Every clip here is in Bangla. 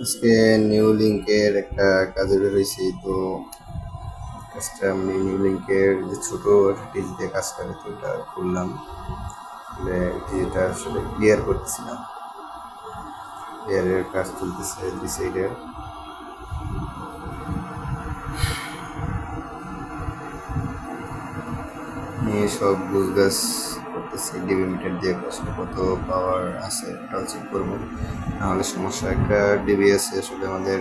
আজকে নিউ লিঙ্কের একটা কাজে বেরোইছি। তো কাজটা আমি নিউ লিঙ্কের যে ছোট টিচ দিয়ে কাজ করে, তো ওটা করলাম। যেটা আসলে ক্লিয়ার করতেছিলাম, ক্লিয়ারের কাজ চলতেছে দুই সাইডের। নিয়ে সব গুছ গাছ করতেছি, ডিবি মিটার দিয়ে আসলে কত পাওয়ার আছে ওটাও চেক করবো, নাহলে সমস্যা। একটা ডিবি আছে আসলে আমাদের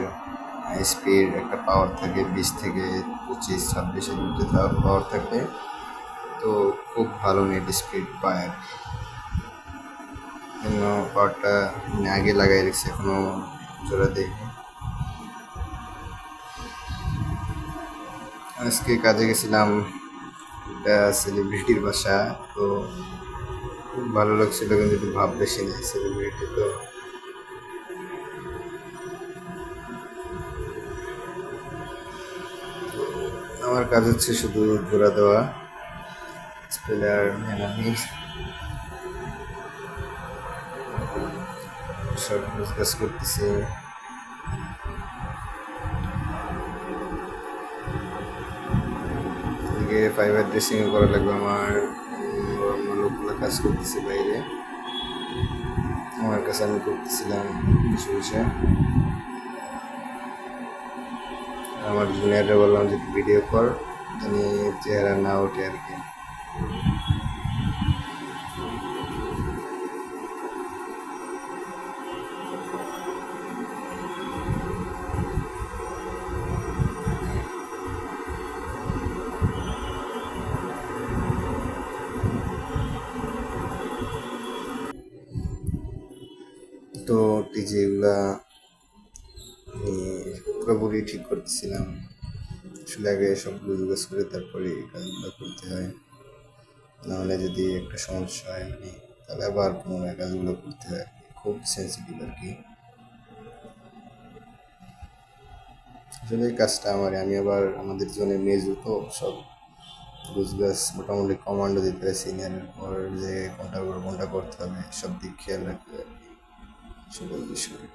স্পিড একটা পাওয়ার থাকে 20 থেকে 25 26-এর মধ্যে পাওয়ার থাকে। তো খুব ভালো নেট স্পিড পায় আর কি। জন্য পাওয়ারটা আগে লাগাই রেখেছি, এখনো জোড়া দেখি। আজকে কাজে গেছিলাম একটা সেলিব্রিটির বাসা। তো খুব ভালো লাগছিল, কিন্তু একটু ভাব বেশি নেই সেলিব্রিটি। তো আমার কাজ হচ্ছে শুধু জোড়া দেওয়া, স্পেলার মেলানি সব কাজ করতেছি। এদিকে ফাইবার ড্রেসিং করা লাগবে আমার। অন্য লোকগুলো কাজ করতেছে বাইরে, আমার কাছে আমি করতেছিলাম বসে বসে। আমার জুনিয়ররা বললাম যে ভিডিও কর, জানি চেহারা না ওঠে আর কি। তো যেগুলা আমি পুরোপুরি ঠিক করতেছিলাম। আসলে আগে সব গুছ করে তারপরে এই কাজগুলো করতে হয়, নাহলে যদি একটা সমস্যা হয় তাহলে আবার পুনরায় কাজগুলো করতে হয় আর কি। খুব সেন্সিটিভ আর কি। আসলে এই কাজটা আমি আবার আমাদের জোনে মেজু, তো সব গুছগাছ মোটামুটি কমান্ডো দিতে হয় সিনিয়রের পর, যে কোনটা করে কোনটা করতে হবে সব দিক খেয়াল রাখতে হয় আর কি, সকল বিষয়।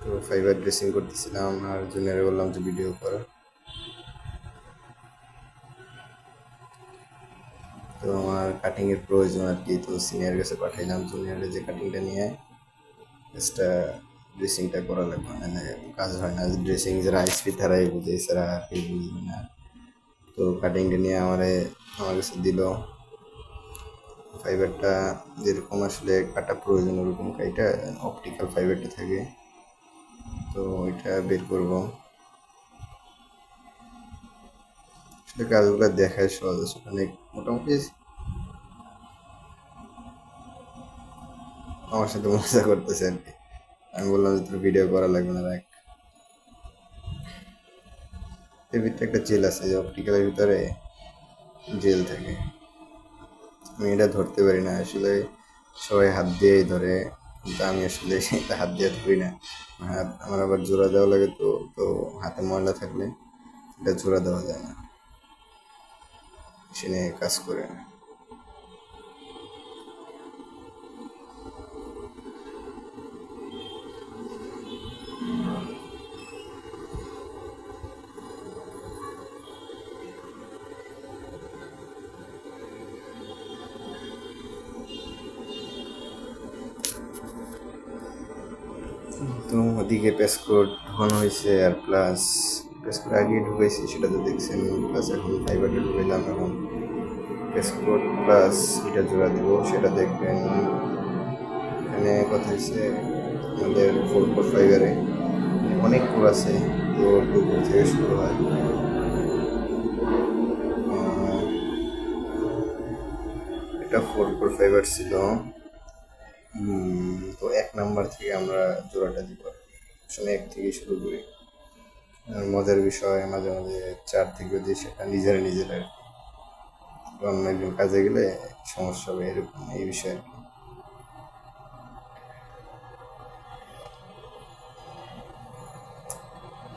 তো ফাইবার ড্রেসিং করতেছিলাম, আর জুনিয়রে বললাম যে ভিডিও করা। তো আমার কাটিংয়ের প্রয়োজন আর কি, তো সিনিয়র কাছে পাঠাইলাম জুনিয়রে যে কাটিংটা নিয়ে কাজটা ড্রেসিংটা করা লাগবে, মানে কাজ হয় না। ড্রেসিং যারা আইসপি তারাই বুঝে, এছাড়া আর কেউ বুঝবে না। তো কাটিংটা নিয়ে আমার কাছে দিল। ফাইবারটা যেরকম আসলে কাটা প্রয়োজন ওরকম কাইটা, অপটিক্যাল ফাইবারটা থাকে, তো ওইটা বের করব। আসলে কাজগুলো দেখায় সহজ, আছে অনেক মোটামুটি। আমার সাথে মজা করতেছে আর কি। আমি বললাম যে তোর ভিডিও করা লাগবে না, রাখ। এর ভিতরে একটা জেল আছে, যে অপটিক্যালের ভিতরে জেল থাকে। আমি এটা ধরতে পারি না আসলে, সবাই হাত দিয়েই ধরে, কিন্তু আমি আসলে এটা হাত দিয়ে ধরি না। আমার আবার জোড়া দেওয়া লাগে, তো তো হাতে ময়লা থাকলে এটা জোড়া দেওয়া যায় না, মেশিনে কাজ করে না। তো ওদিকে পেসকোড ঢোকানো হয়েছে, আর প্লাস পেসকোড আগে ঢুকেছি সেটা তো দেখছেন, প্লাস এখন ফাইবারটা ঢুকাইলাম। এখন পেসকোড প্লাস এটা জোড়া দিব, সেটা দেখবেন। এখানে কথা হচ্ছে আমাদের 4 4 ফাইবারে অনেক কোর আছে, তো 2 কোর থেকে শুরু হয়। এটা 4 4 ফাইবার ছিল। তো 1 নাম্বার থেকে আমরা জোড়াটা দিব, আসলে 1 থেকে শুরু করি। আর মজার বিষয়, মাঝে মাঝে 4 থেকে দিই, সেটা নিজেরা আর কি। অন্য একজন কাজে গেলে সমস্যা হবে, এরকম এই বিষয়ে আর কি।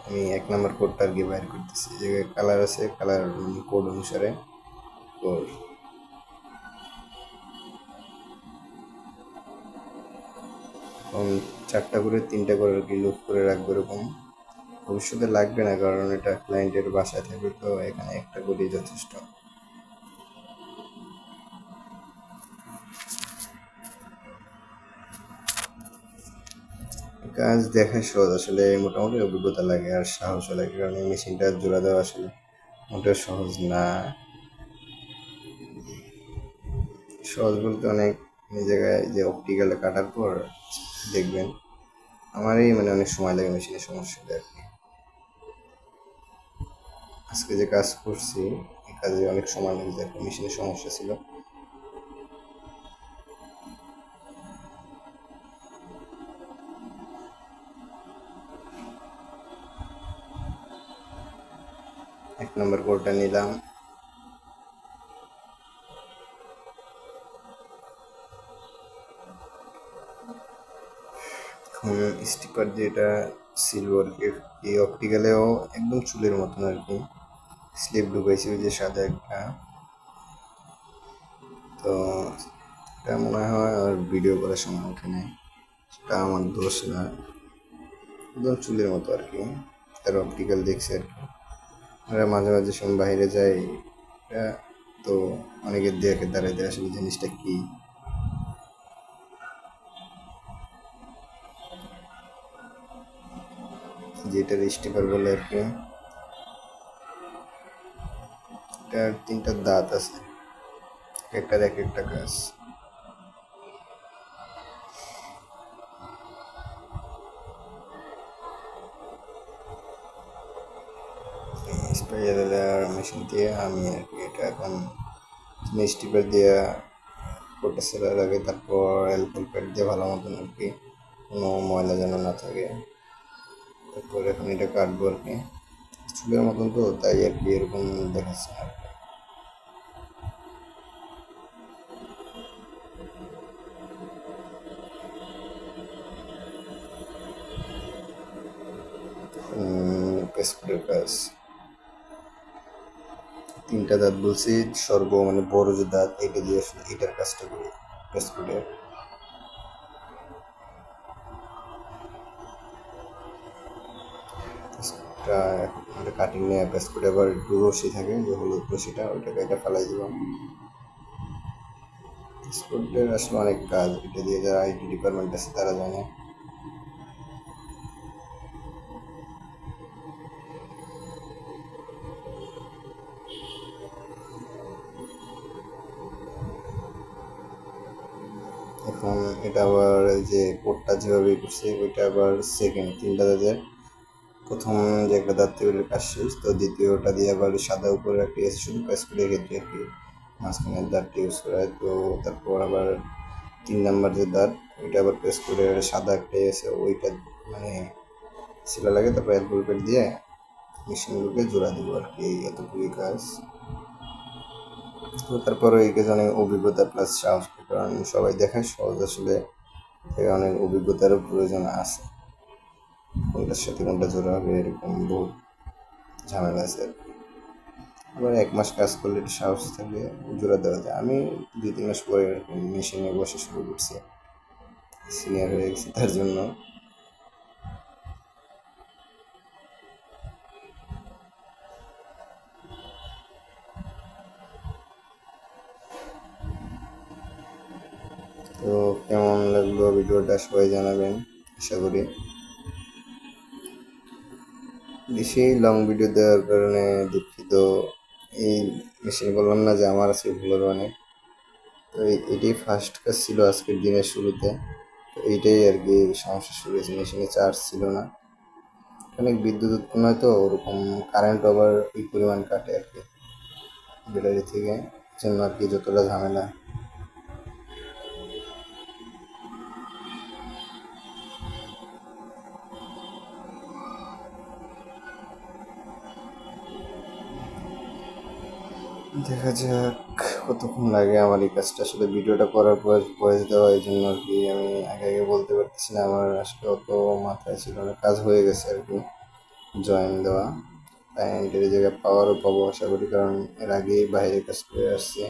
আমি 1 নাম্বার কোডটা আর কি বাইর করতেছি, যে কালার আছে, কালার কোড অনুসারে কোড। 4টা করে 3টা করে আর কি লুপ করে রাখবো এরকম। ভবিষ্যতে লাগবে না, কারণ এটা ক্লায়েন্টের বাসায় থাকবে, তো এখানে একটা করেই যথেষ্ট। কাজ দেখা সহজ, আসলে মোটামুটি অভিজ্ঞতা লাগে আর সাহসও লাগে, কারণ এই মেশিনটা জোড়া দেওয়া আসলে মোটেও সহজ না। সহজ বলতে অনেক জায়গায় যে অপটিক্যালে কাটার পর দেখবেন আমারই মানে অনেক সময় লাগে মেশিনের সমস্যাটা আর কি। আজকে যে কাজ করছি এই কাজে অনেক সময় লেগেছে আর কি, মেশিনের সমস্যা ছিল। এক নম্বর কোডটা নিলাম, এখন স্টিপার দিয়ে এটা সিলভার এই অপটিক্যালেও একদম চুলের মতন আর কি স্লিপ ঢুকাইছি, ওই যে সাদা একটা। তো এটা মনে হয় আর ভিডিও করার সময় ওঠে নাই, সেটা আমার দোষ না, একদম চুলের মতো আর কি। তার অপটিক্যাল দেখছে আর কি। আমরা মাঝে মাঝে সময় বাইরে যাই, এটা তো অনেকের দেখে দাঁড়াইতে আসলে জিনিসটা কি। যেটার স্টিপার বলে আর কি, এটার 3টা দাঁত আছে, একটার এক একটা কাজ। স্পাইরাল মেশিন দিয়ে আমি আর কি এটা এখন স্টিপার দিয়ে কোটটা সেলার আগে, তারপর অ্যালকোহল প্যাড দিয়ে ভালো মতন আর কি কোনো ময়লা যেন না থাকে। তারপর এখন এটা কাটবো আর কি, চুলের মতন তো তাই আর কি এরকম দেখাচ্ছে আর কি। পেসকুটের কাজ 3টা দাঁত বলছি, মানে বড় যে দাঁত এটা দিয়ে আসলে এটার কাজটা করি পেসকুটের। এটা কাটিং নিয়ে পেসকুট আবার একটু রশি থাকে, যে হলুদ রশিটা ওইটাকে এটা ফেলাই দিব। পেসকুটের আসলে অনেক কাজ, এটা দিয়ে যারা আইটি ডিপার্টমেন্ট আছে তারা জানে। এখন এটা আবার যে কোডটা যেভাবে করছে ওইটা আবার সেকেন্ড 3টা দাঁতের প্রথম যে একটা দাঁত টেবিলের কাজ শেষ, তো দ্বিতীয়টা দিয়ে আবার সাদা উপরে একটা এসে শুধু প্রেস করে ক্ষেত্রে আর কি মাঝখানের দাঁতটা ইউজ করা হয়। তো তারপর আবার 3 নাম্বার যে দাঁত ওইটা আবার প্রেস করে সাদা একটা এসে ওইটা মানে শিলা লাগে, তারপর অ্যালকোহল প্যাড দিয়ে মেশিনগুলোকে জোড়া দেবো আর কি, এতটুকুই কাজ। তো তারপরে এই কাজে অনেক অভিজ্ঞতা প্লাস সাহস, কারণ সবাই দেখায় সহজ, আসলে অনেক অভিজ্ঞতারও প্রয়োজন আছে, কোনটার সাথে কোনটা জোড়া হবে এরকম বহুত ঝামেলা আছে আর কি। আবার 1 মাস কাজ করলে একটু সাহস থাকলে জোড়া দেওয়া যায়। আমি 2-3 মাস পরে এরকম মেশিনে বসে শুরু করছি, সিনিয়র হয়ে গেছি তার জন্য। তো কেমন লাগলো ভিডিওটা সবাই জানাবেন, আশা করি। বেশি লং ভিডিও দেওয়ার কারণে দুঃখিত। এই মেশিন বললাম না যে আমার আজকে ভুল হবে অনেক, তো এটাই ফার্স্ট কাজ ছিল আজকের দিনের শুরুতে। তো এইটাই আর কি সমস্যা শুরু হয়েছে, মেশিনে চার্জ ছিল না, অনেক বিদ্যুৎ উৎপন্ন হয় তো ওরকম কারেন্ট আবার ওই পরিমাণ কাটে আর কি ব্যাটারি থেকে, জন্য আর কি যতটা ঝামেলা। দেখা যাক কতক্ষণ লাগে আমার এই কাজটা, আসলে ভিডিওটা করার পর ভয়েস দেওয়া, এই জন্য আর কি আমি আগে আগে বলতে পারতেছি না, আমার আসলে অত মাথায় ছিল না। কাজ হয়ে গেছে আর কি, জয়েন দেওয়া, ক্লায়েন্টের এই জায়গায় পাওয়ারও পাবো আশা করি, কারণ এর আগেই বাইরে কাজ করে আসছি।